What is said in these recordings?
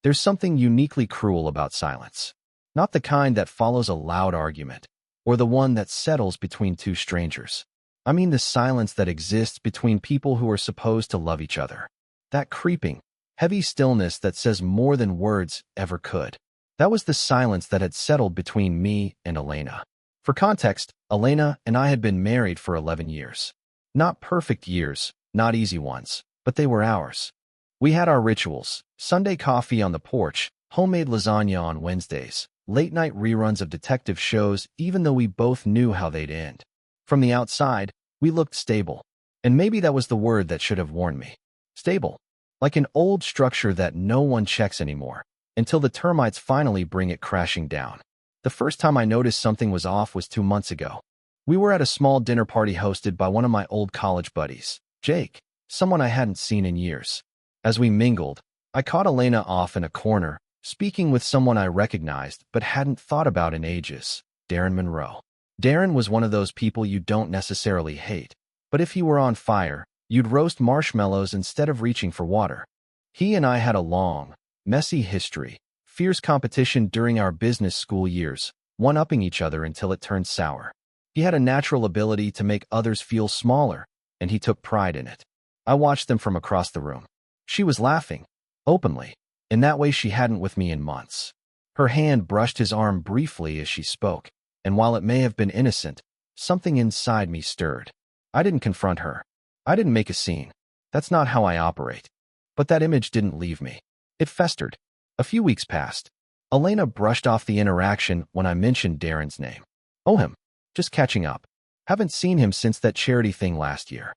There's something uniquely cruel about silence. Not the kind that follows a loud argument, or the one that settles between two strangers. I mean the silence that exists between people who are supposed to love each other. That creeping, heavy stillness that says more than words ever could. That was the silence that had settled between me and Elena. For context, Elena and I had been married for 11 years. Not perfect years, not easy ones, but they were ours. We had our rituals: Sunday coffee on the porch, homemade lasagna on Wednesdays, late-night reruns of detective shows, even though we both knew how they'd end. From the outside, we looked stable. And maybe that was the word that should have warned me. Stable. Like an old structure that no one checks anymore, until the termites finally bring it crashing down. The first time I noticed something was off was 2 months ago. We were at a small dinner party hosted by one of my old college buddies, Jake, someone I hadn't seen in years. As we mingled, I caught Elena off in a corner, speaking with someone I recognized but hadn't thought about in ages, Darren Monroe. Darren was one of those people you don't necessarily hate, but if he were on fire, you'd roast marshmallows instead of reaching for water. He and I had a long, messy history, fierce competition during our business school years, one-upping each other until it turned sour. He had a natural ability to make others feel smaller, and he took pride in it. I watched them from across the room. She was laughing, openly, in that way she hadn't with me in months. Her hand brushed his arm briefly as she spoke, and while it may have been innocent, something inside me stirred. I didn't confront her. I didn't make a scene. That's not how I operate. But that image didn't leave me. It festered. A few weeks passed. Elena brushed off the interaction when I mentioned Darren's name. Oh, him. Just catching up. Haven't seen him since that charity thing last year.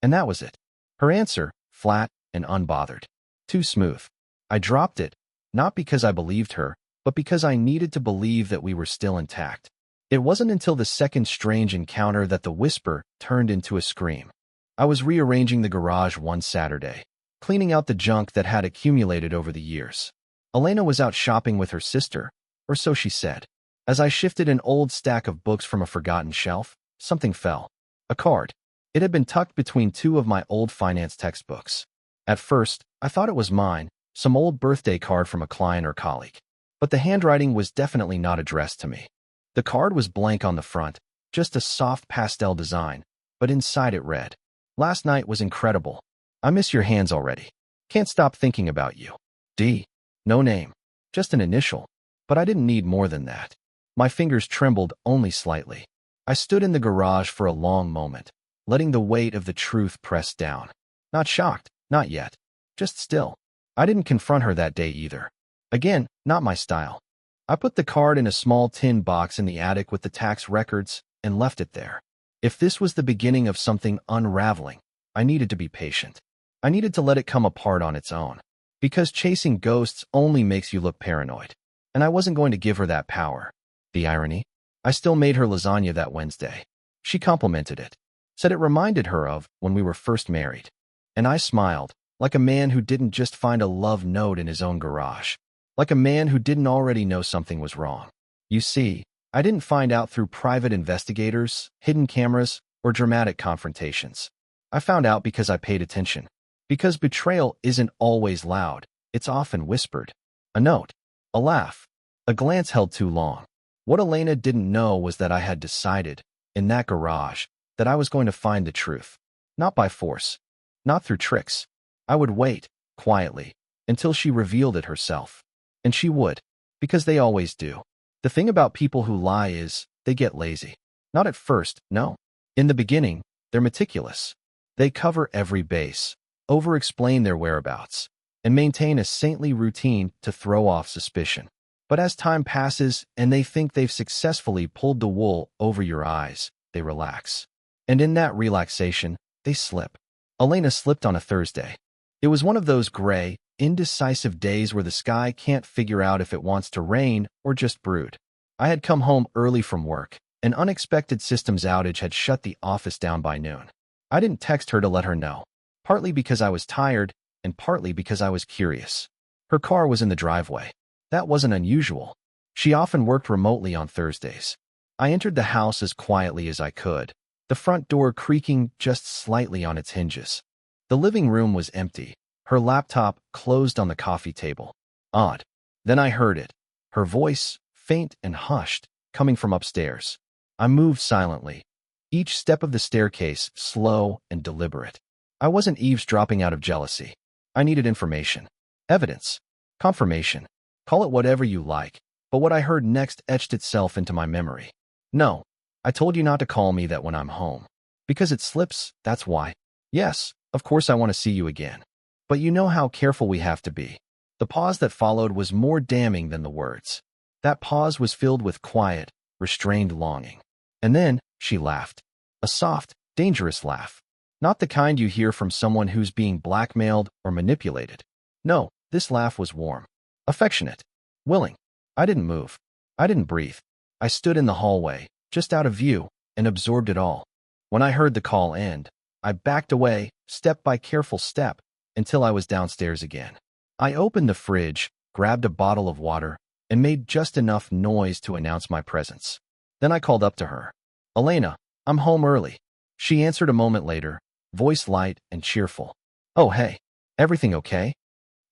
And that was it. Her answer, flat and unbothered. Too smooth. I dropped it, not because I believed her, but because I needed to believe that we were still intact. It wasn't until the second strange encounter that the whisper turned into a scream. I was rearranging the garage one Saturday, cleaning out the junk that had accumulated over the years. Elena was out shopping with her sister, or so she said. As I shifted an old stack of books from a forgotten shelf, something fell. A card. It had been tucked between 2 of my old finance textbooks. At first, I thought it was mine, some old birthday card from a client or colleague. But the handwriting was definitely not addressed to me. The card was blank on the front, just a soft pastel design, but inside it read, "Last night was incredible. I miss your hands already. Can't stop thinking about you. D." No name, just an initial. But I didn't need more than that. My fingers trembled only slightly. I stood in the garage for a long moment, letting the weight of the truth press down. Not shocked, not yet. Just still. I didn't confront her that day either. Again, not my style. I put the card in a small tin box in the attic with the tax records and left it there. If this was the beginning of something unraveling, I needed to be patient. I needed to let it come apart on its own. Because chasing ghosts only makes you look paranoid. And I wasn't going to give her that power. The irony? I still made her lasagna that Wednesday. She complimented it. Said it reminded her of when we were first married. And I smiled, like a man who didn't just find a love note in his own garage. Like a man who didn't already know something was wrong. You see, I didn't find out through private investigators, hidden cameras, or dramatic confrontations. I found out because I paid attention. Because betrayal isn't always loud, it's often whispered. A note, a laugh, a glance held too long. What Elena didn't know was that I had decided, in that garage, that I was going to find the truth. Not by force. Not through tricks. I would wait, quietly, until she revealed it herself. And she would. Because they always do. The thing about people who lie is, they get lazy. Not at first, no. In the beginning, they're meticulous. They cover every base, over-explain their whereabouts, and maintain a saintly routine to throw off suspicion. But as time passes and they think they've successfully pulled the wool over your eyes, they relax. And in that relaxation, they slip. Elena slipped on a Thursday. It was one of those gray, indecisive days where the sky can't figure out if it wants to rain or just brood. I had come home early from work. An unexpected systems outage had shut the office down by noon. I didn't text her to let her know, partly because I was tired and partly because I was curious. Her car was in the driveway. That wasn't unusual. She often worked remotely on Thursdays. I entered the house as quietly as I could, the front door creaking just slightly on its hinges. The living room was empty, her laptop closed on the coffee table. Odd. Then I heard it. Her voice, faint and hushed, coming from upstairs. I moved silently. Each step of the staircase slow and deliberate. I wasn't eavesdropping out of jealousy. I needed information. Evidence. Confirmation. Call it whatever you like, but what I heard next etched itself into my memory. No. I told you not to call me that when I'm home. Because it slips, that's why. Yes, of course I want to see you again. But you know how careful we have to be. The pause that followed was more damning than the words. That pause was filled with quiet, restrained longing. And then, she laughed. A soft, dangerous laugh. Not the kind you hear from someone who's being blackmailed or manipulated. No, this laugh was warm. Affectionate. Willing. I didn't move. I didn't breathe. I stood in the hallway, just out of view, and absorbed it all. When I heard the call end, I backed away, step by careful step, until I was downstairs again. I opened the fridge, grabbed a bottle of water, and made just enough noise to announce my presence. Then I called up to her. Elena, I'm home early. She answered a moment later, voice light and cheerful. Oh, hey. Everything okay?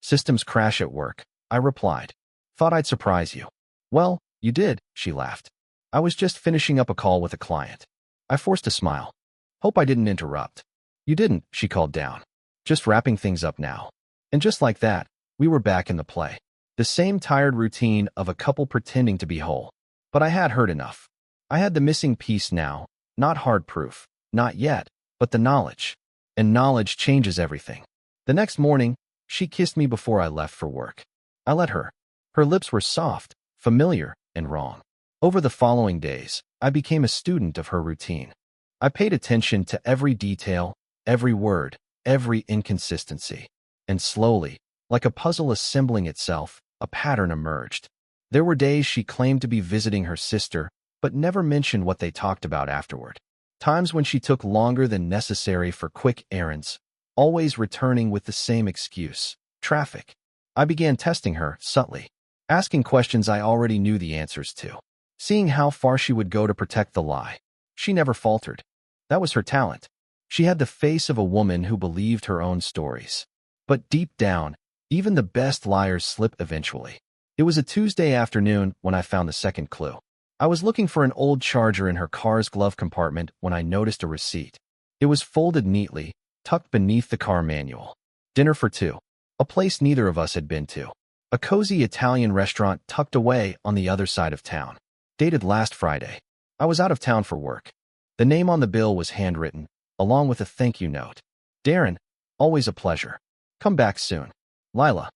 Systems crash at work, I replied. Thought I'd surprise you. Well, you did, she laughed. I was just finishing up a call with a client. I forced a smile. Hope I didn't interrupt. You didn't, she called down. Just wrapping things up now. And just like that, we were back in the play. The same tired routine of a couple pretending to be whole. But I had heard enough. I had the missing piece now, not hard proof, not yet, but the knowledge. And knowledge changes everything. The next morning, she kissed me before I left for work. I let her. Her lips were soft, familiar, and wrong. Over the following days, I became a student of her routine. I paid attention to every detail, every word, every inconsistency. And slowly, like a puzzle assembling itself, a pattern emerged. There were days she claimed to be visiting her sister, but never mentioned what they talked about afterward. Times when she took longer than necessary for quick errands, always returning with the same excuse, traffic. I began testing her, subtly, asking questions I already knew the answers to, seeing how far she would go to protect the lie. She never faltered. That was her talent. She had the face of a woman who believed her own stories. But deep down, even the best liars slip eventually. It was a Tuesday afternoon when I found the second clue. I was looking for an old charger in her car's glove compartment when I noticed a receipt. It was folded neatly, tucked beneath the car manual. Dinner for two. A place neither of us had been to. A cozy Italian restaurant tucked away on the other side of town. Dated last Friday. I was out of town for work. The name on the bill was handwritten, along with a thank you note. Darren, always a pleasure. Come back soon. Lila.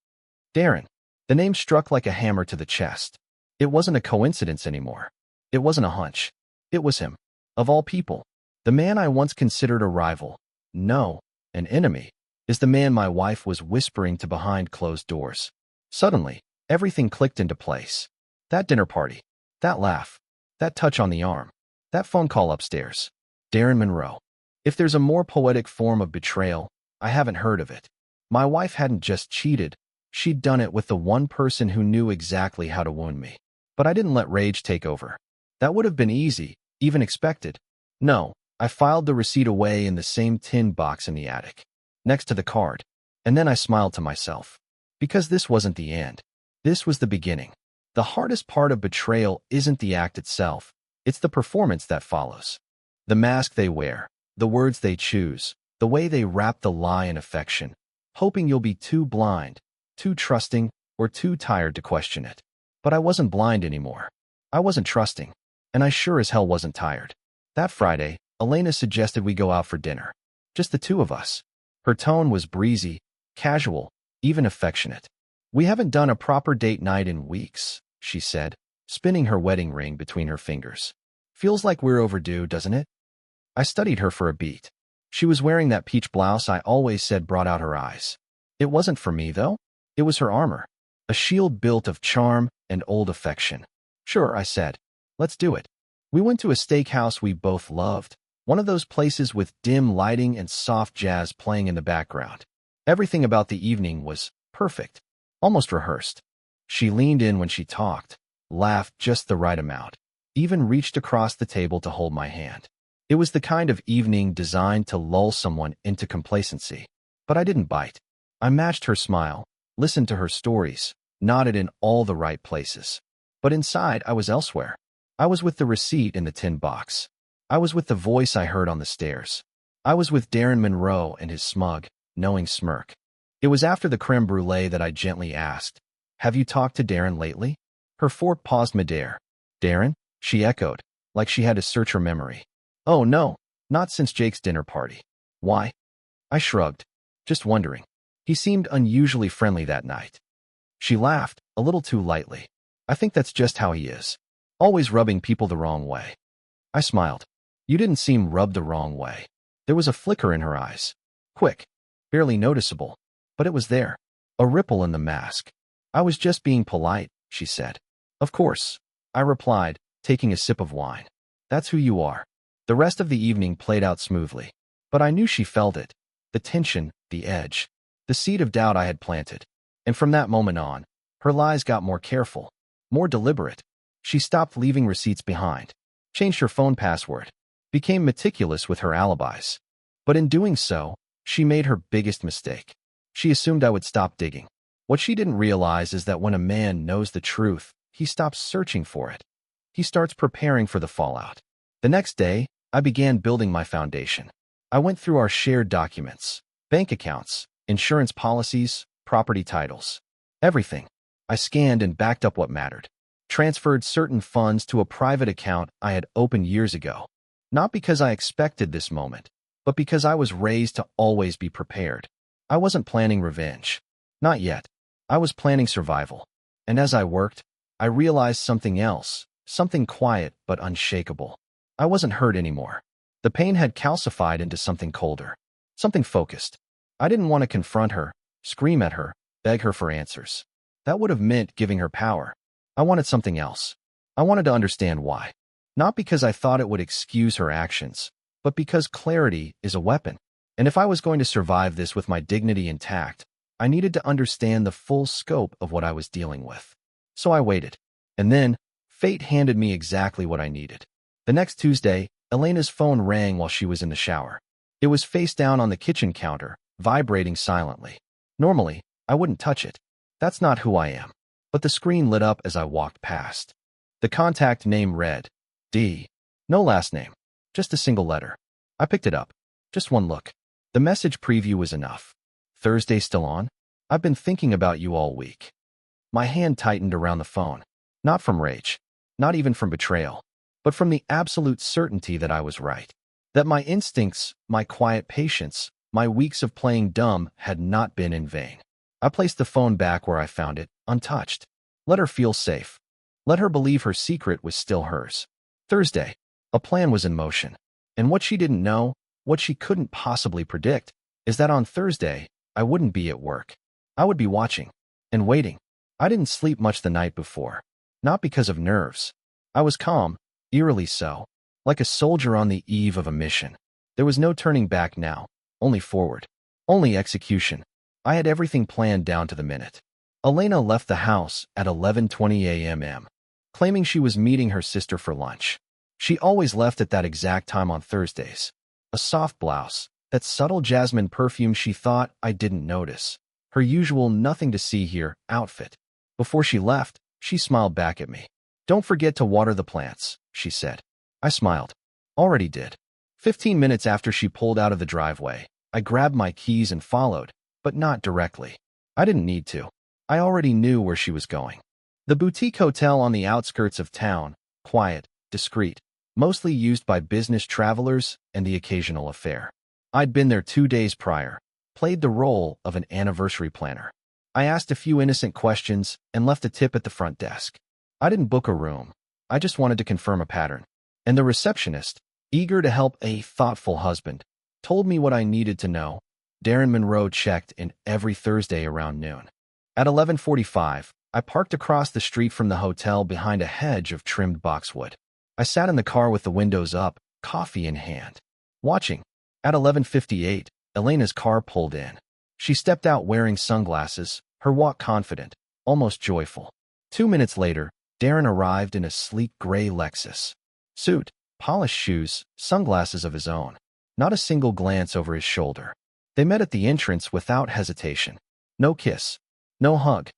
Darren. The name struck like a hammer to the chest. It wasn't a coincidence anymore. It wasn't a hunch. It was him. Of all people. The man I once considered a rival. No, an enemy. Is the man my wife was whispering to behind closed doors. Suddenly, everything clicked into place. That dinner party. That laugh. That touch on the arm. That phone call upstairs. Darren Monroe. If there's a more poetic form of betrayal, I haven't heard of it. My wife hadn't just cheated. She'd done it with the one person who knew exactly how to wound me. But I didn't let rage take over. That would have been easy, even expected. No, I filed the receipt away in the same tin box in the attic, next to the card. And then I smiled to myself. Because this wasn't the end. This was the beginning. The hardest part of betrayal isn't the act itself. It's the performance that follows. The mask they wear, the words they choose, the way they wrap the lie in affection, hoping you'll be too blind, too trusting, or too tired to question it. But I wasn't blind anymore. I wasn't trusting. And I sure as hell wasn't tired. That Friday, Elena suggested we go out for dinner. Just the two of us. Her tone was breezy, casual, even affectionate. We haven't done a proper date night in weeks, she said, spinning her wedding ring between her fingers. Feels like we're overdue, doesn't it? I studied her for a beat. She was wearing that peach blouse I always said brought out her eyes. It wasn't for me, though. It was her armor. A shield built of charm and old affection. Sure, I said. Let's do it. We went to a steakhouse we both loved. One of those places with dim lighting and soft jazz playing in the background. Everything about the evening was perfect. Almost rehearsed. She leaned in when she talked, laughed just the right amount, even reached across the table to hold my hand. It was the kind of evening designed to lull someone into complacency. But I didn't bite. I matched her smile, listened to her stories, nodded in all the right places. But inside, I was elsewhere. I was with the receipt in the tin box. I was with the voice I heard on the stairs. I was with Darren Monroe and his smug, knowing smirk. It was after the creme brulee that I gently asked, "Have you talked to Darren lately?" Her fork paused midair. "Darren?" she echoed, like she had to search her memory. "Oh no, not since Jake's dinner party." "Why?" I shrugged, just wondering. He seemed unusually friendly that night. She laughed, a little too lightly. "I think that's just how he is. Always rubbing people the wrong way." I smiled. "You didn't seem rubbed the wrong way." There was a flicker in her eyes. Quick, barely noticeable, but it was there. A ripple in the mask. "I was just being polite," she said. "Of course," I replied, taking a sip of wine. "That's who you are." The rest of the evening played out smoothly. But I knew she felt it. The tension, the edge, the seed of doubt I had planted. And from that moment on, her lies got more careful, more deliberate. She stopped leaving receipts behind, changed her phone password, became meticulous with her alibis. But in doing so, she made her biggest mistake. She assumed I would stop digging. What she didn't realize is that when a man knows the truth, he stops searching for it. He starts preparing for the fallout. The next day, I began building my foundation. I went through our shared documents, bank accounts, insurance policies, property titles, everything. I scanned and backed up what mattered. Transferred certain funds to a private account I had opened years ago. Not because I expected this moment, but because I was raised to always be prepared. I wasn't planning revenge. Not yet. I was planning survival. And as I worked, I realized something else, something quiet but unshakable. I wasn't hurt anymore. The pain had calcified into something colder, something focused. I didn't want to confront her, scream at her, beg her for answers. That would have meant giving her power. I wanted something else. I wanted to understand why. Not because I thought it would excuse her actions, but because clarity is a weapon. And if I was going to survive this with my dignity intact, I needed to understand the full scope of what I was dealing with. So I waited. And then, fate handed me exactly what I needed. The next Tuesday, Elena's phone rang while she was in the shower. It was face down on the kitchen counter, vibrating silently. Normally, I wouldn't touch it. That's not who I am. But the screen lit up as I walked past. The contact name read, D. No last name. Just a single letter. I picked it up. Just one look. The message preview was enough. "Thursday still on? I've been thinking about you all week." My hand tightened around the phone. Not from rage. Not even from betrayal. But from the absolute certainty that I was right. That my instincts, my quiet patience, my weeks of playing dumb had not been in vain. I placed the phone back where I found it, untouched. Let her feel safe. Let her believe her secret was still hers. Thursday. A plan was in motion. And what she didn't know, what she couldn't possibly predict, is that on Thursday, I wouldn't be at work. I would be watching. And waiting. I didn't sleep much the night before. Not because of nerves. I was calm, eerily so, like a soldier on the eve of a mission. There was no turning back now, only forward. Only execution. I had everything planned down to the minute. Elena left the house at 11:20 a.m., claiming she was meeting her sister for lunch. She always left at that exact time on Thursdays. A soft blouse, that subtle jasmine perfume she thought I didn't notice. Her usual nothing to see here outfit. Before she left, she smiled back at me. "Don't forget to water the plants," she said. I smiled. Already did. 15 minutes after she pulled out of the driveway, I grabbed my keys and followed, but not directly. I didn't need to. I already knew where she was going. The boutique hotel on the outskirts of town, quiet, discreet, mostly used by business travelers and the occasional affair. I'd been there 2 days prior, played the role of an anniversary planner. I asked a few innocent questions and left a tip at the front desk. I didn't book a room. I just wanted to confirm a pattern. And the receptionist, eager to help a thoughtful husband, told me what I needed to know. Darren Monroe checked in every Thursday around noon. At 11:45, I parked across the street from the hotel behind a hedge of trimmed boxwood. I sat in the car with the windows up, coffee in hand, watching. At 11:58, Elena's car pulled in. She stepped out wearing sunglasses, her walk confident, almost joyful. 2 minutes later, Darren arrived in a sleek gray Lexus. Suit, polished shoes, sunglasses of his own. Not a single glance over his shoulder. They met at the entrance without hesitation. No kiss. No hug.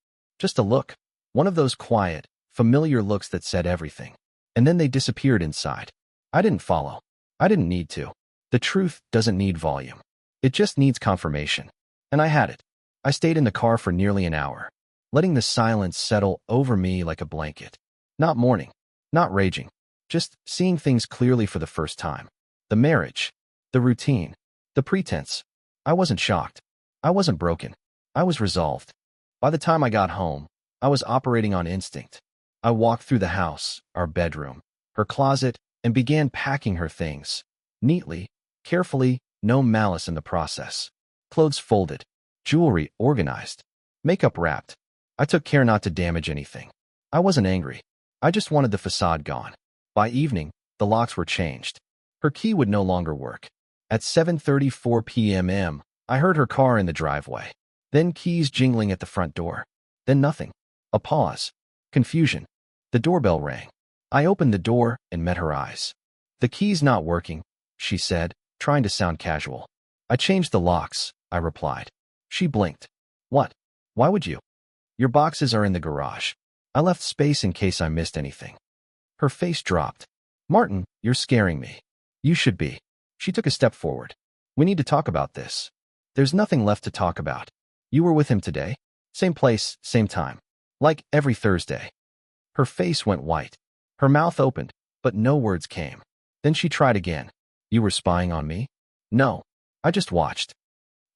Just a look. One of those quiet, familiar looks that said everything. And then they disappeared inside. I didn't follow. I didn't need to. The truth doesn't need volume. It just needs confirmation. And I had it. I stayed in the car for nearly an hour, letting the silence settle over me like a blanket. Not mourning, not raging, just seeing things clearly for the first time. The marriage, the routine, the pretense. I wasn't shocked. I wasn't broken. I was resolved. By the time I got home, I was operating on instinct. I walked through the house, our bedroom, her closet, and began packing her things. Neatly, carefully, no malice in the process. Clothes folded, jewelry organized, makeup wrapped. I took care not to damage anything. I wasn't angry. I just wanted the facade gone. By evening, the locks were changed. Her key would no longer work. At 7:34 p.m., I heard her car in the driveway. Then keys jingling at the front door. Then nothing. A pause. Confusion. The doorbell rang. I opened the door and met her eyes. "The key's not working," she said, trying to sound casual. "I changed the locks," I replied. She blinked. "What? Why would you?" "Your boxes are in the garage. I left space in case I missed anything." Her face dropped. "Martin, you're scaring me." "You should be." She took a step forward. "We need to talk about this." "There's nothing left to talk about. You were with him today? Same place, same time. Like every Thursday." Her face went white. Her mouth opened, but no words came. Then she tried again. "You were spying on me?" "No. I just watched."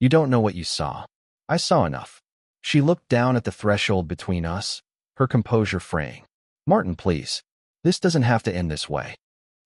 "You don't know what you saw." "I saw enough." She looked down at the threshold between us, her composure fraying. "Martin, please. This doesn't have to end this way."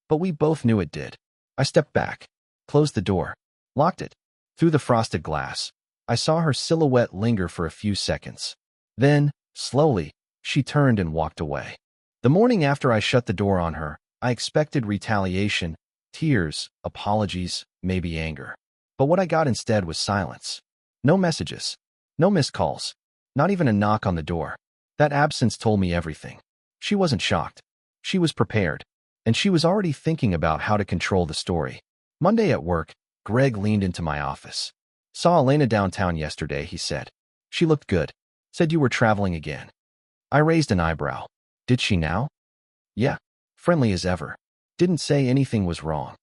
But we both knew it did. I stepped back, closed the door, locked it. Through the frosted glass, I saw her silhouette linger for a few seconds. Then, slowly, she turned and walked away. The morning after I shut the door on her, I expected retaliation, tears, apologies, maybe anger. But what I got instead was silence. No messages, no missed calls, not even a knock on the door. That absence told me everything. She wasn't shocked. She was prepared. And she was already thinking about how to control the story. Monday at work, Greg leaned into my office. "Saw Elena downtown yesterday," he said. "She looked good. Said you were traveling again." I raised an eyebrow. "Did she now?" "Yeah. Friendly as ever. Didn't say anything was wrong."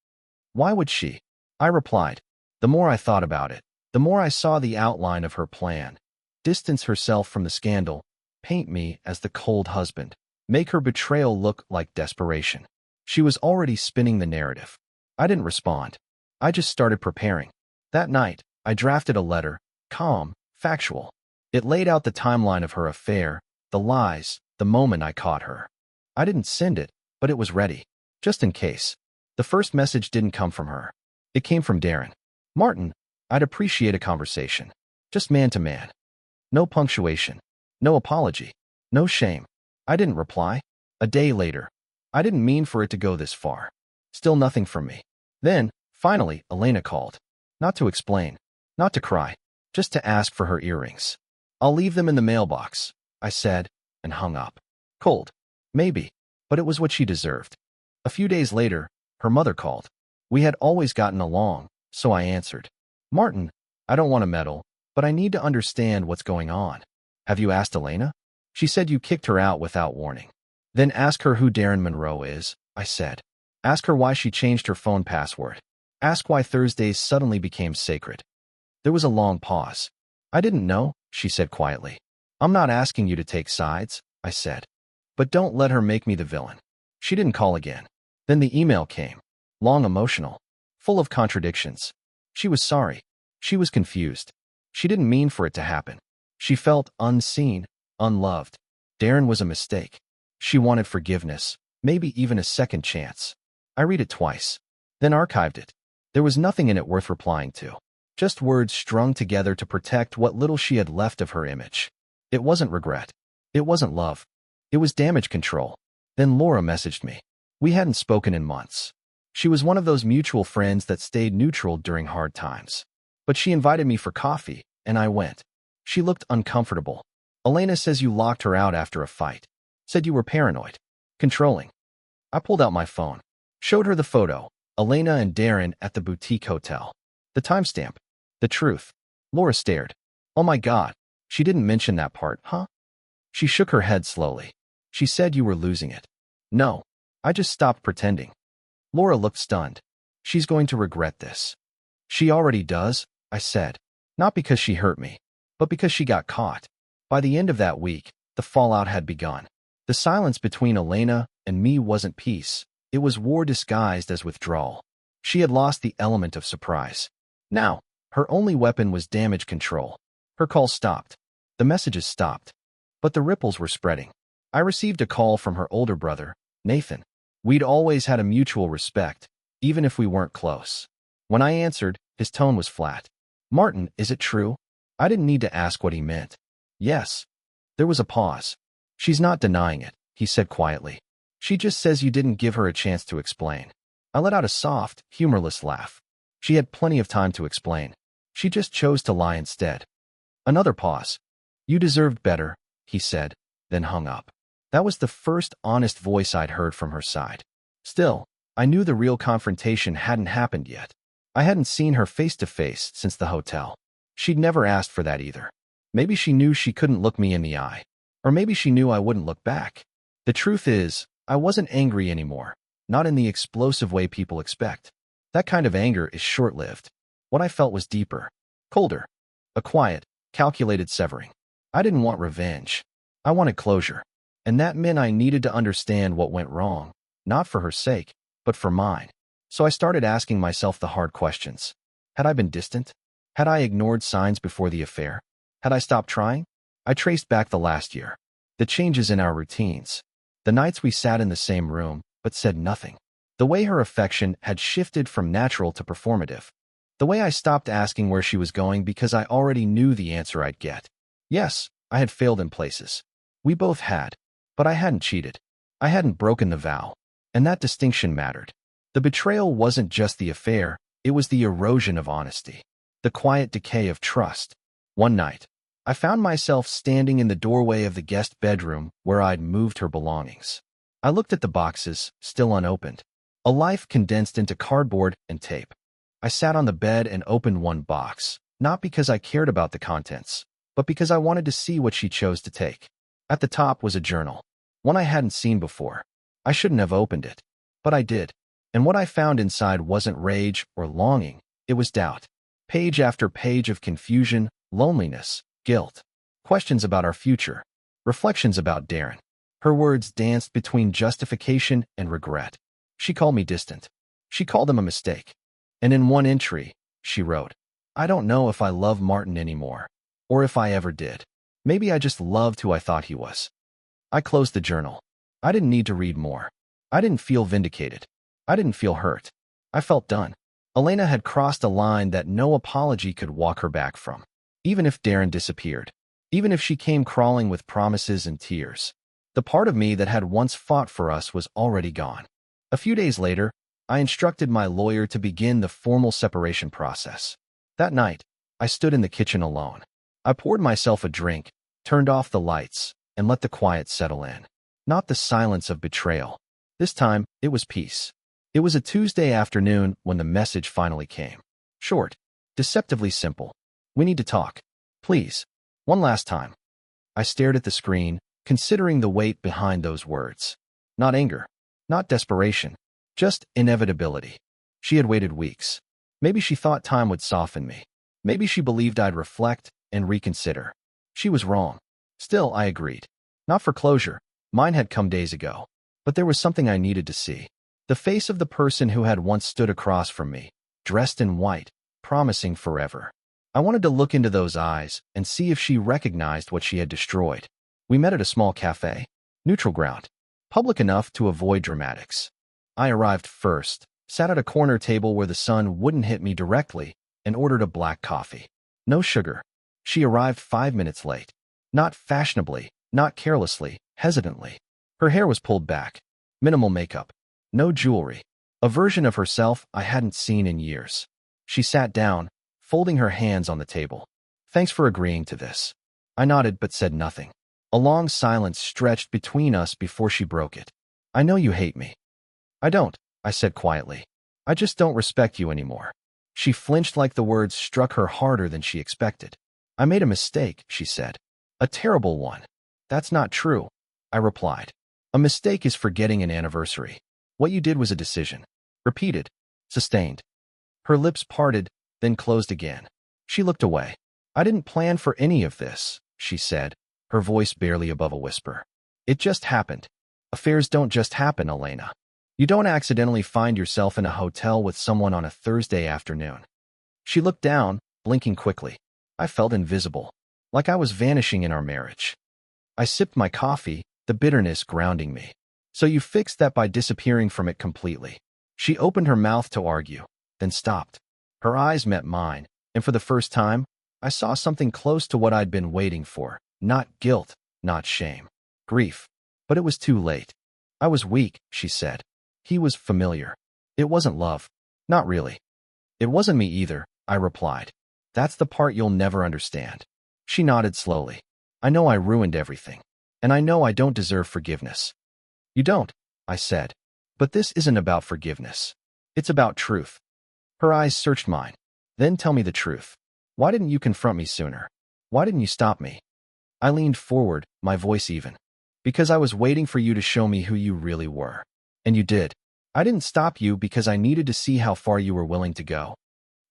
"Why would she?" I replied. The more I thought about it, the more I saw the outline of her plan. Distance herself from the scandal, paint me as the cold husband, make her betrayal look like desperation. She was already spinning the narrative. I didn't respond. I just started preparing. That night, I drafted a letter, calm, factual. It laid out the timeline of her affair, the lies, the moment I caught her. I didn't send it, but it was ready, just in case. The first message didn't come from her. It came from Darren. "Martin, I'd appreciate a conversation. Just man to man. No punctuation. No apology. No shame." I didn't reply. A day later. I didn't mean for it to go this far. Still nothing from me. Then, finally, Elena called. Not to explain. Not to cry. Just to ask for her earrings. "I'll leave them in the mailbox," I said, and hung up. Cold. Maybe. But it was what she deserved. A few days later, her mother called. We had always gotten along, so I answered. "Martin, I don't want to meddle, but I need to understand what's going on. Have you asked Elena? She said you kicked her out without warning." "Then ask her who Darren Monroe is," I said. "Ask her why she changed her phone password. Ask why Thursdays suddenly became sacred." There was a long pause. "I didn't know," she said quietly. "I'm not asking you to take sides," I said. "But don't let her make me the villain." She didn't call again. Then the email came. Long, emotional, full of contradictions. She was sorry. She was confused. She didn't mean for it to happen. She felt unseen, unloved. Darren was a mistake. She wanted forgiveness, maybe even a second chance. I read it twice, then archived it. There was nothing in it worth replying to. Just words strung together to protect what little she had left of her image. It wasn't regret. It wasn't love. It was damage control. Then Laura messaged me. We hadn't spoken in months. She was one of those mutual friends that stayed neutral during hard times. But she invited me for coffee, and I went. She looked uncomfortable. "Elena says you locked her out after a fight. Said you were paranoid. Controlling." I pulled out my phone. Showed her the photo. Elena and Darren at the boutique hotel. The timestamp. The truth. Laura stared. "Oh my God. She didn't mention that part, huh?" She shook her head slowly. She said you were losing it. No, I just stopped pretending. Laura looked stunned. She's going to regret this. She already does, I said. Not because she hurt me, but because she got caught. By the end of that week, the fallout had begun. The silence between Elena and me wasn't peace. It was war disguised as withdrawal. She had lost the element of surprise. Now, her only weapon was damage control. Her calls stopped. The messages stopped. But the ripples were spreading. I received a call from her older brother, Nathan. We'd always had a mutual respect, even if we weren't close. When I answered, his tone was flat. Martin, is it true? I didn't need to ask what he meant. Yes. There was a pause. She's not denying it, he said quietly. She just says you didn't give her a chance to explain. I let out a soft, humorless laugh. She had plenty of time to explain. She just chose to lie instead. Another pause. You deserved better, he said, then hung up. That was the first honest voice I'd heard from her side. Still, I knew the real confrontation hadn't happened yet. I hadn't seen her face to face since the hotel. She'd never asked for that either. Maybe she knew she couldn't look me in the eye. Or maybe she knew I wouldn't look back. The truth is, I wasn't angry anymore. Not in the explosive way people expect. That kind of anger is short-lived. What I felt was deeper, colder, a quiet, calculated severing. I didn't want revenge. I wanted closure. And that meant I needed to understand what went wrong, not for her sake, but for mine. So I started asking myself the hard questions. Had I been distant? Had I ignored signs before the affair? Had I stopped trying? I traced back the last year. The changes in our routines. The nights we sat in the same room, but said nothing. The way her affection had shifted from natural to performative. The way I stopped asking where she was going because I already knew the answer I'd get. Yes, I had failed in places. We both had. But I hadn't cheated. I hadn't broken the vow. And that distinction mattered. The betrayal wasn't just the affair, it was the erosion of honesty. The quiet decay of trust. One night, I found myself standing in the doorway of the guest bedroom where I'd moved her belongings. I looked at the boxes, still unopened. A life condensed into cardboard and tape. I sat on the bed and opened one box, not because I cared about the contents, but because I wanted to see what she chose to take. At the top was a journal, one I hadn't seen before. I shouldn't have opened it, but I did. And what I found inside wasn't rage or longing, it was doubt. Page after page of confusion, loneliness, guilt, questions about our future, reflections about Darren. Her words danced between justification and regret. She called me distant. She called them a mistake. And in one entry, she wrote, I don't know if I love Martin anymore, or if I ever did. Maybe I just loved who I thought he was. I closed the journal. I didn't need to read more. I didn't feel vindicated. I didn't feel hurt. I felt done. Elena had crossed a line that no apology could walk her back from. Even if Darren disappeared. Even if she came crawling with promises and tears. The part of me that had once fought for us was already gone. A few days later, I instructed my lawyer to begin the formal separation process. That night, I stood in the kitchen alone. I poured myself a drink, turned off the lights, and let the quiet settle in. Not the silence of betrayal. This time, it was peace. It was a Tuesday afternoon when the message finally came. Short, deceptively simple. We need to talk. Please. One last time. I stared at the screen, considering the weight behind those words. Not anger. Not desperation. Just inevitability. She had waited weeks. Maybe she thought time would soften me. Maybe she believed I'd reflect and reconsider. She was wrong. Still, I agreed. Not for closure. Mine had come days ago. But there was something I needed to see. The face of the person who had once stood across from me, dressed in white, promising forever. I wanted to look into those eyes and see if she recognized what she had destroyed. We met at a small cafe. Neutral ground. Public enough to avoid dramatics. I arrived first, sat at a corner table where the sun wouldn't hit me directly, and ordered a black coffee. No sugar. She arrived 5 minutes late. Not fashionably, not carelessly, hesitantly. Her hair was pulled back. Minimal makeup. No jewelry. A version of herself I hadn't seen in years. She sat down, folding her hands on the table. Thanks for agreeing to this. I nodded but said nothing. A long silence stretched between us before she broke it. I know you hate me. I don't, I said quietly. I just don't respect you anymore. She flinched like the words struck her harder than she expected. I made a mistake, she said. A terrible one. That's not true, I replied. A mistake is forgetting an anniversary. What you did was a decision. Repeated. Sustained. Her lips parted, then closed again. She looked away. I didn't plan for any of this, she said, her voice barely above a whisper. It just happened. Affairs don't just happen, Elena. You don't accidentally find yourself in a hotel with someone on a Thursday afternoon. She looked down, blinking quickly. I felt invisible, like I was vanishing in our marriage. I sipped my coffee, the bitterness grounding me. So you fixed that by disappearing from it completely. She opened her mouth to argue, then stopped. Her eyes met mine, and for the first time, I saw something close to what I'd been waiting for. Not guilt, not shame. Grief. But it was too late. I was weak, she said. He was familiar. It wasn't love. Not really. It wasn't me either, I replied. That's the part you'll never understand. She nodded slowly. I know I ruined everything. And I know I don't deserve forgiveness. You don't, I said. But this isn't about forgiveness. It's about truth. Her eyes searched mine. Then tell me the truth. Why didn't you confront me sooner? Why didn't you stop me? I leaned forward, my voice even. Because I was waiting for you to show me who you really were. And you did. I didn't stop you because I needed to see how far you were willing to go.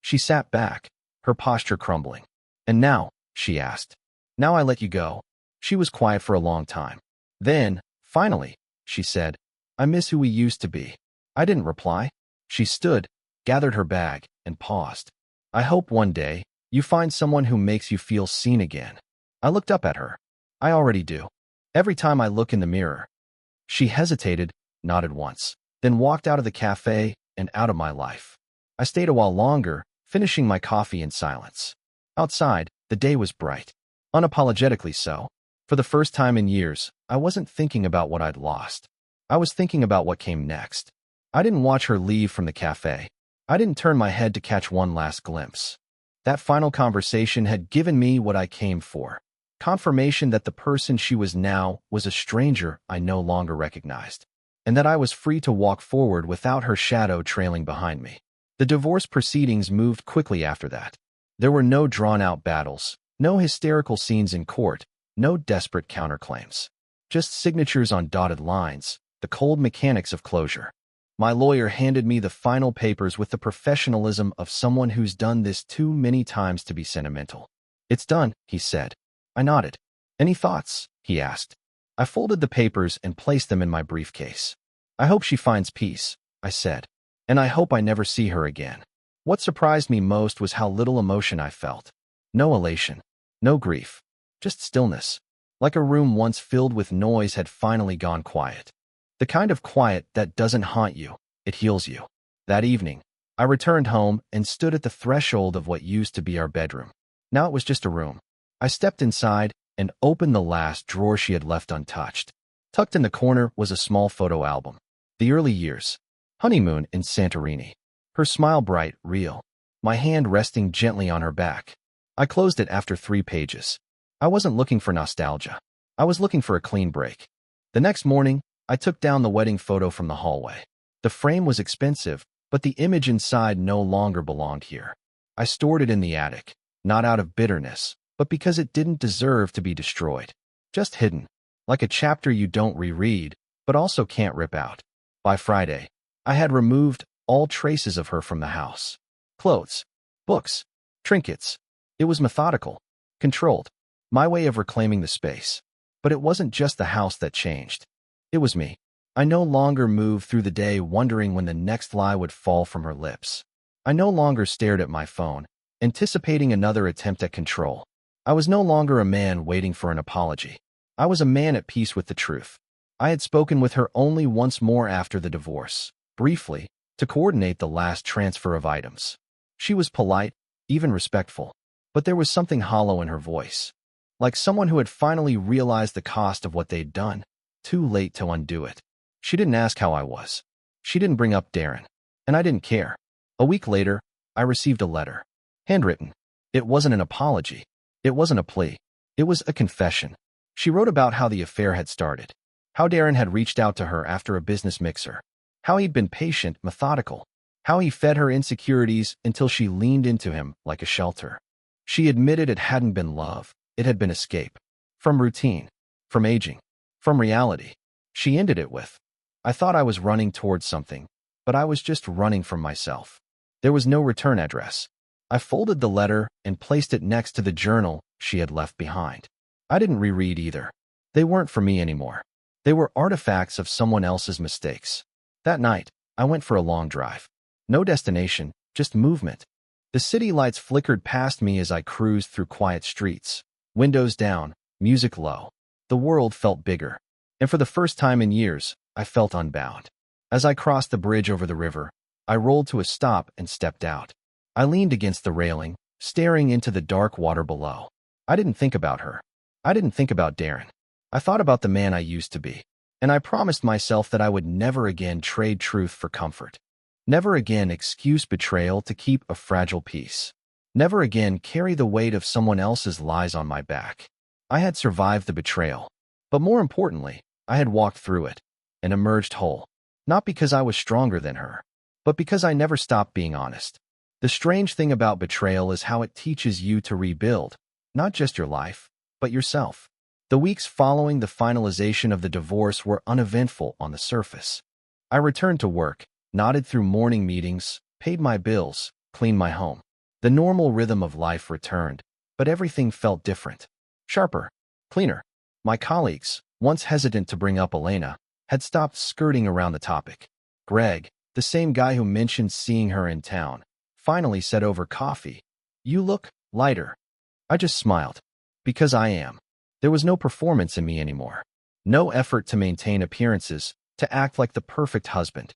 She sat back, her posture crumbling. And now, she asked. Now I let you go. She was quiet for a long time. Then, finally, she said, I miss who we used to be. I didn't reply. She stood, gathered her bag, and paused. I hope one day, you find someone who makes you feel seen again. I looked up at her. I already do. Every time I look in the mirror. She hesitated, nodded once, then walked out of the cafe and out of my life. I stayed a while longer, finishing my coffee in silence. Outside, the day was bright. Unapologetically so. For the first time in years, I wasn't thinking about what I'd lost. I was thinking about what came next. I didn't watch her leave from the cafe. I didn't turn my head to catch one last glimpse. That final conversation had given me what I came for. Confirmation that the person she was now was a stranger I no longer recognized, and that I was free to walk forward without her shadow trailing behind me. The divorce proceedings moved quickly after that. There were no drawn-out battles, no hysterical scenes in court, no desperate counterclaims. Just signatures on dotted lines, the cold mechanics of closure. My lawyer handed me the final papers with the professionalism of someone who's done this too many times to be sentimental. It's done, he said. I nodded. Any thoughts? He asked. I folded the papers and placed them in my briefcase. I hope she finds peace, I said. And I hope I never see her again. What surprised me most was how little emotion I felt. No elation. No grief. Just stillness. Like a room once filled with noise had finally gone quiet. The kind of quiet that doesn't haunt you, it heals you. That evening, I returned home and stood at the threshold of what used to be our bedroom. Now it was just a room. I stepped inside and opened the last drawer she had left untouched. Tucked in the corner was a small photo album. The early years. Honeymoon in Santorini. Her smile bright, real. My hand resting gently on her back. I closed it after 3 pages. I wasn't looking for nostalgia. I was looking for a clean break. The next morning, I took down the wedding photo from the hallway. The frame was expensive, but the image inside no longer belonged here. I stored it in the attic, not out of bitterness, but because it didn't deserve to be destroyed. Just hidden, like a chapter you don't reread, but also can't rip out. By Friday, I had removed all traces of her from the house. Clothes, books, trinkets. It was methodical, controlled, my way of reclaiming the space. But it wasn't just the house that changed. It was me. I no longer moved through the day wondering when the next lie would fall from her lips. I no longer stared at my phone, anticipating another attempt at control. I was no longer a man waiting for an apology. I was a man at peace with the truth. I had spoken with her only once more after the divorce, briefly, to coordinate the last transfer of items. She was polite, even respectful, but there was something hollow in her voice, like someone who had finally realized the cost of what they'd done, too late to undo it. She didn't ask how I was. She didn't bring up Darren, and I didn't care. A week later, I received a letter. Handwritten. It wasn't an apology. It wasn't a plea. It was a confession. She wrote about how the affair had started, how Darren had reached out to her after a business mixer, how he'd been patient, methodical, how he fed her insecurities until she leaned into him like a shelter. She admitted it hadn't been love, it had been escape. From routine. from aging, from reality. She ended it with, I thought I was running towards something, but I was just running from myself. There was no return address. I folded the letter and placed it next to the journal she had left behind. I didn't reread either. They weren't for me anymore. They were artifacts of someone else's mistakes. That night, I went for a long drive. No destination, just movement. The city lights flickered past me as I cruised through quiet streets. Windows down, music low. The world felt bigger. And for the first time in years, I felt unbound. As I crossed the bridge over the river, I rolled to a stop and stepped out. I leaned against the railing, staring into the dark water below. I didn't think about her. I didn't think about Darren. I thought about the man I used to be. And I promised myself that I would never again trade truth for comfort. Never again excuse betrayal to keep a fragile peace. Never again carry the weight of someone else's lies on my back. I had survived the betrayal. But more importantly, I had walked through it and emerged whole. Not because I was stronger than her, but because I never stopped being honest. The strange thing about betrayal is how it teaches you to rebuild, not just your life, but yourself. The weeks following the finalization of the divorce were uneventful on the surface. I returned to work, nodded through morning meetings, paid my bills, cleaned my home. The normal rhythm of life returned, but everything felt different. Sharper, cleaner. My colleagues, once hesitant to bring up Elena, had stopped skirting around the topic. Greg, the same guy who mentioned seeing her in town, finally said over coffee, "You look lighter." I just smiled. Because I am. There was no performance in me anymore. No effort to maintain appearances, to act like the perfect husband.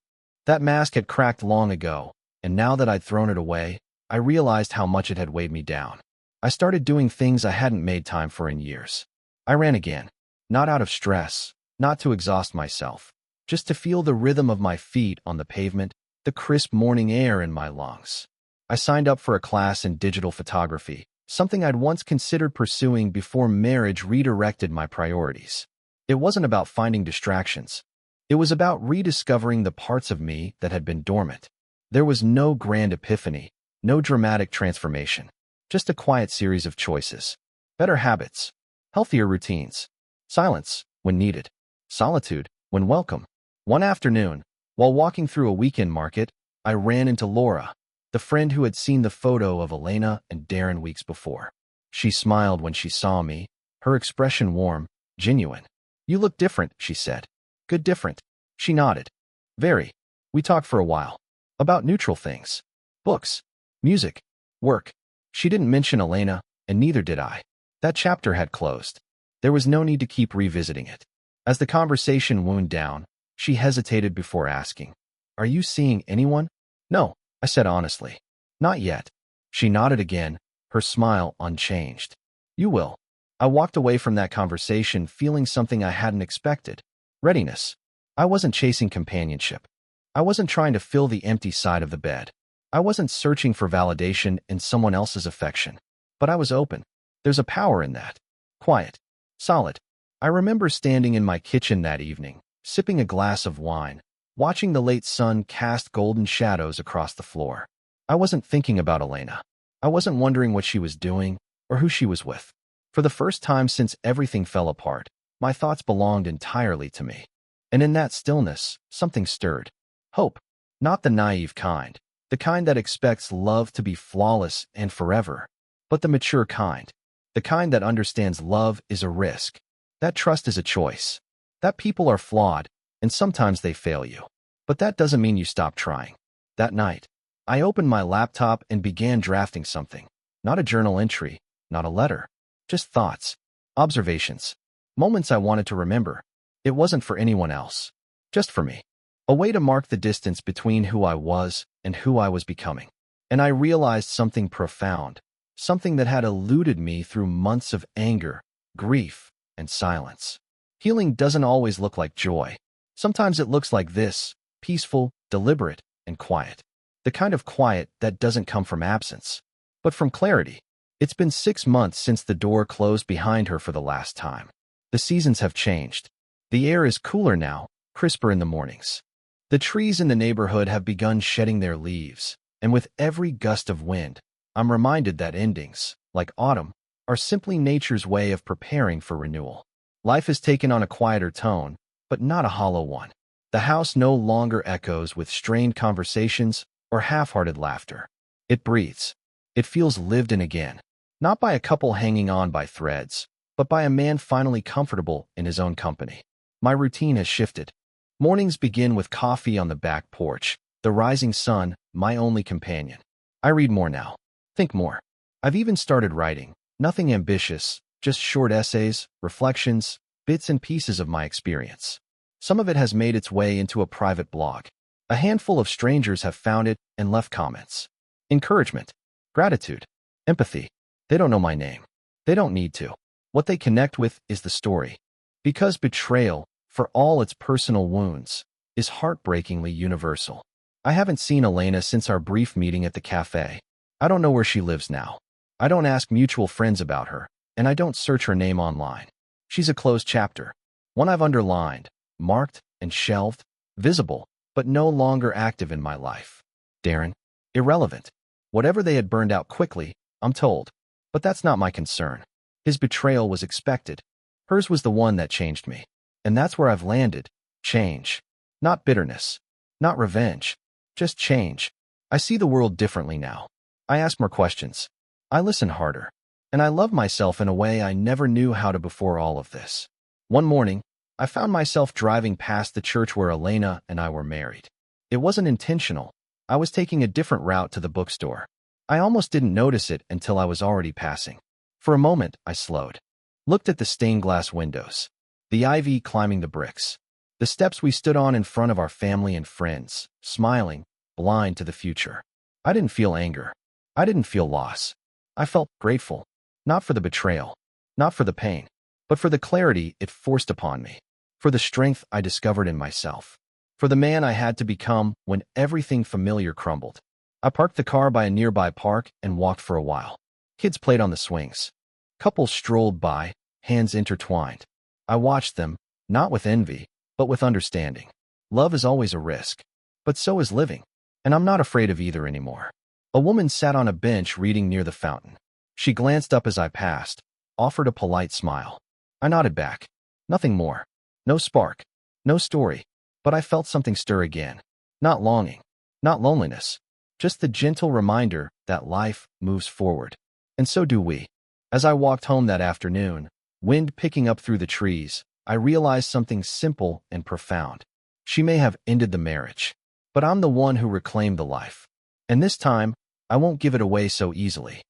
That mask had cracked long ago, and now that I'd thrown it away, I realized how much it had weighed me down. I started doing things I hadn't made time for in years. I ran again. Not out of stress, not to exhaust myself, just to feel the rhythm of my feet on the pavement, the crisp morning air in my lungs. I signed up for a class in digital photography, something I'd once considered pursuing before marriage redirected my priorities. It wasn't about finding distractions. It was about rediscovering the parts of me that had been dormant. There was no grand epiphany, no dramatic transformation, just a quiet series of choices. Better habits, healthier routines, silence when needed, solitude when welcome. One afternoon, while walking through a weekend market, I ran into Laura, the friend who had seen the photo of Elena and Darren weeks before. She smiled when she saw me, her expression warm, genuine. "You look different," she said. "Good different." She nodded. "Very." We talked for a while. About neutral things. Books, music, work. She didn't mention Elena, and neither did I. That chapter had closed. There was no need to keep revisiting it. As the conversation wound down, she hesitated before asking, "Are you seeing anyone?" "No," I said honestly. "Not yet." She nodded again, her smile unchanged. "You will." I walked away from that conversation feeling something I hadn't expected. Readiness. I wasn't chasing companionship. I wasn't trying to fill the empty side of the bed. I wasn't searching for validation in someone else's affection. But I was open. There's a power in that. Quiet. Solid. I remember standing in my kitchen that evening, sipping a glass of wine, watching the late sun cast golden shadows across the floor. I wasn't thinking about Elena. I wasn't wondering what she was doing or who she was with. For the first time since everything fell apart, my thoughts belonged entirely to me. And in that stillness, something stirred. Hope. Not the naive kind, the kind that expects love to be flawless and forever, but the mature kind, the kind that understands love is a risk, that trust is a choice, that people are flawed, and sometimes they fail you. But that doesn't mean you stop trying. That night, I opened my laptop and began drafting something. Not a journal entry, not a letter, just thoughts, observations, moments I wanted to remember. It wasn't for anyone else, just for me. A way to mark the distance between who I was and who I was becoming. And I realized something profound, something that had eluded me through months of anger, grief, and silence. Healing doesn't always look like joy. Sometimes it looks like this, peaceful, deliberate, and quiet. The kind of quiet that doesn't come from absence, but from clarity. It's been 6 months since the door closed behind her for the last time. The seasons have changed. The air is cooler now, crisper in the mornings. The trees in the neighborhood have begun shedding their leaves, and with every gust of wind, I'm reminded that endings, like autumn, are simply nature's way of preparing for renewal. Life has taken on a quieter tone, but not a hollow one. The house no longer echoes with strained conversations or half-hearted laughter. It breathes. It feels lived in again, not by a couple hanging on by threads, but by a man finally comfortable in his own company. My routine has shifted. Mornings begin with coffee on the back porch, the rising sun, my only companion. I read more now. Think more. I've even started writing. Nothing ambitious, just short essays, reflections, bits and pieces of my experience. Some of it has made its way into a private blog. A handful of strangers have found it and left comments. Encouragement, gratitude, empathy. They don't know my name. They don't need to. What they connect with is the story. Because betrayal, for all its personal wounds, is heartbreakingly universal. I haven't seen Elena since our brief meeting at the cafe. I don't know where she lives now. I don't ask mutual friends about her, and I don't search her name online. She's a closed chapter. One I've underlined, marked, and shelved, visible, but no longer active in my life. Darren, irrelevant. Whatever they had burned out quickly, I'm told. But that's not my concern. His betrayal was expected. Hers was the one that changed me. And that's where I've landed. Change. Not bitterness. Not revenge. Just change. I see the world differently now. I ask more questions. I listen harder. And I love myself in a way I never knew how to before all of this. One morning, I found myself driving past the church where Elena and I were married. It wasn't intentional. I was taking a different route to the bookstore. I almost didn't notice it until I was already passing. For a moment, I slowed. Looked at the stained glass windows. The ivy climbing the bricks. The steps we stood on in front of our family and friends, smiling, blind to the future. I didn't feel anger. I didn't feel loss. I felt grateful. Not for the betrayal. Not for the pain. But for the clarity it forced upon me. For the strength I discovered in myself. For the man I had to become when everything familiar crumbled. I parked the car by a nearby park and walked for a while. Kids played on the swings. Couples strolled by, hands intertwined. I watched them, not with envy, but with understanding. Love is always a risk. But so is living. And I'm not afraid of either anymore. A woman sat on a bench reading near the fountain. She glanced up as I passed, offered a polite smile. I nodded back. Nothing more. No spark. No story. But I felt something stir again. Not longing. Not loneliness. Just the gentle reminder that life moves forward. And so do we. As I walked home that afternoon, wind picking up through the trees, I realized something simple and profound. She may have ended the marriage, but I'm the one who reclaimed the life. And this time, I won't give it away so easily.